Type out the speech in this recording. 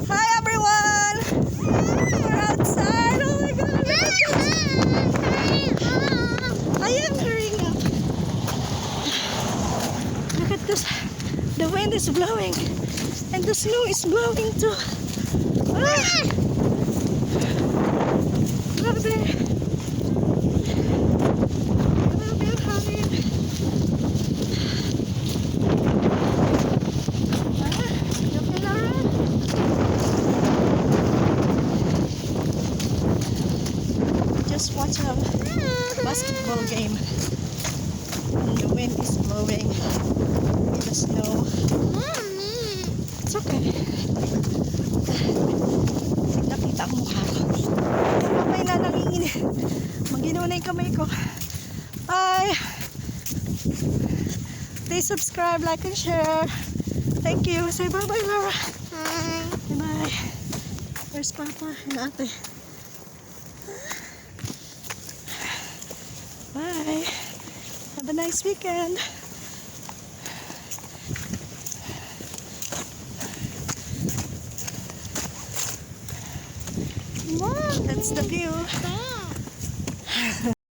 Hi everyone! We're outside. Oh my god, look at this. I am hurrying up. Look at this. The wind is blowing and the snow is blowing too. Ah! Look there. Look there, honey. You okay, Laura? Just watch a basketball game. And the wind is blowing with the snow. It's okay. Nakita ang mukha ko. Kamay na nanginginig. Maginaw na yung kamay ko. Bye! Please subscribe, like, and share. Thank you. Say bye-bye, Laura. Bye-bye. Where's Papa and Ate? Bye. Have a nice weekend. That's the view.